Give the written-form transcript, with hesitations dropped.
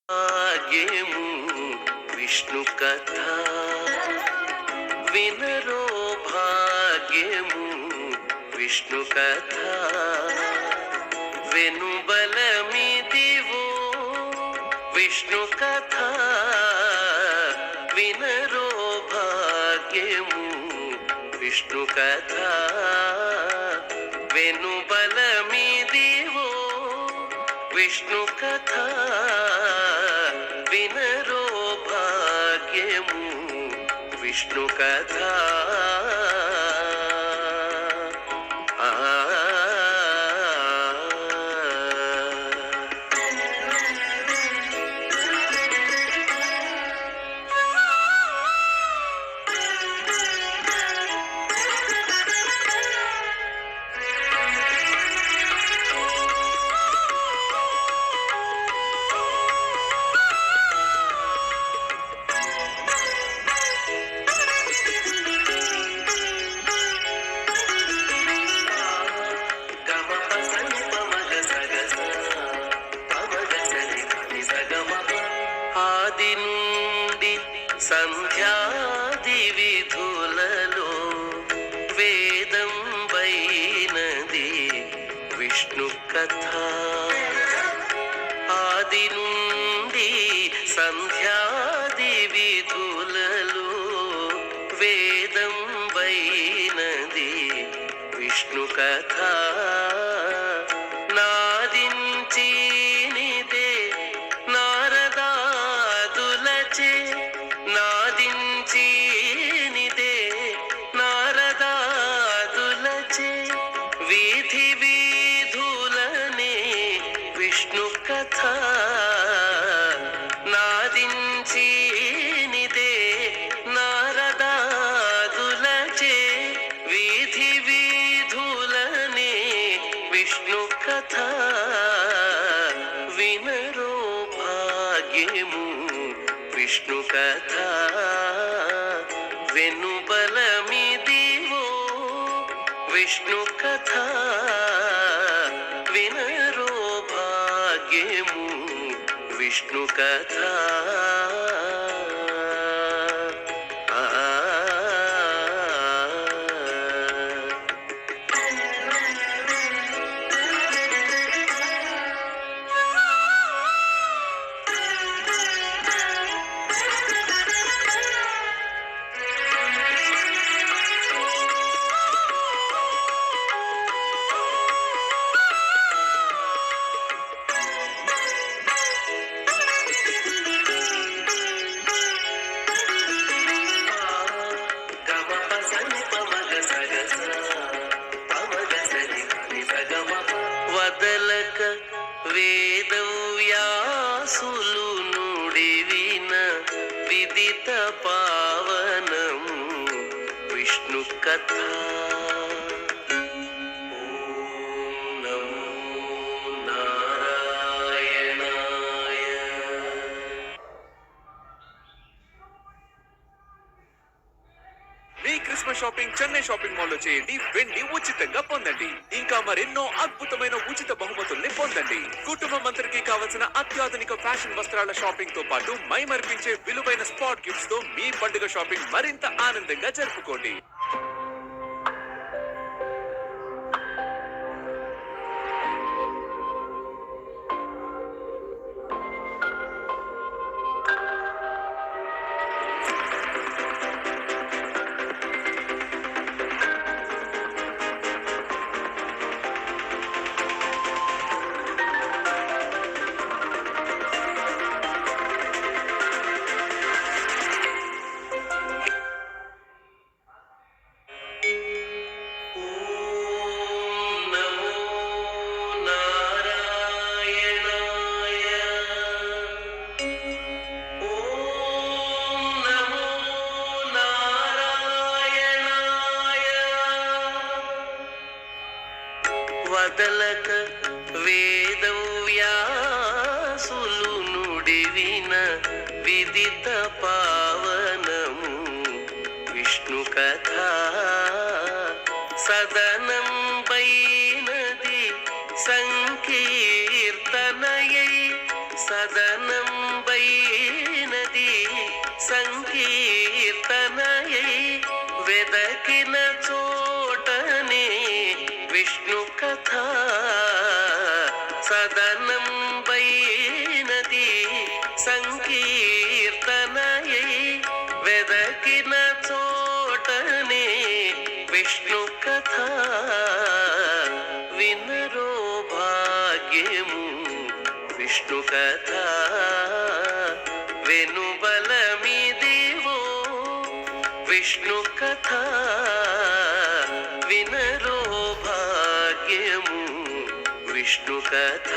భాగ్యము విష్ణు కథ వినరో భాగ్యము విష్ణు కథ వెనుబలమిదివో విష్ణు కథ వినరో భాగ్యము విష్ణు కథ వెనుబలమిదివో విష్ణు కథ వినరో భాగ్యము విష్ణు కథ ఆది నుండి సంధ్యాది విధులలో వేదం వైనది విష్ణు కథ ఆది నుండి సంధ్యాది విధులలో వేదం వైనది విష్ణు కథ నాదించి నాదించినిదే నారదాదులచే వీధి వీధులనే విష్ణు కథ నాదించినిదే నారదాదులచే వీధి వీధులనే విష్ణు కథ వినరో భాగ్యము విష్ణు కథ వెనుబలమిదివో విష్ణు కథ వినరో భాగ్యము విష్ణు కథ వదలక వేదవ్యాసులు నుడివిన విదిత పావనము విష్ణు కథ Christmas shopping Chennai shopping mall లో చేయండి, వెండి ఉచితంగా పొందండి. ఇంకా మరెన్నో అద్భుతమైన ఉచిత బహుమతుల్ని పొందండి. కుటుంబం అందరికీ కావలసిన అత్యాధునిక ఫ్యాషన్ వస్త్రాల షాపింగ్ తో పాటు మైమర్పించే విలువైన స్పాట్ గిఫ్ట్స్ తో మీ పండుగ షాపింగ్ మరింత ఆనందంగా జరుపుకోండి. వదలక వేదవ్యాసులు నుడివిన విదిత పావనము విష్ణు కథ సదనం వైనది సంకీర్తనయై సదనం వైనది సంకీర్తనయై వెదకిన చోటనే విష్ణు కథ సదనం వైనది సంకీర్తనయై వెదకిన చోటనే విష్ణు కథ వినరో భాగ్యము విష్ణు కథ వెనుబలమిదివో విష్ణు కథ వినరో భాగ్యము విష్ణు కథ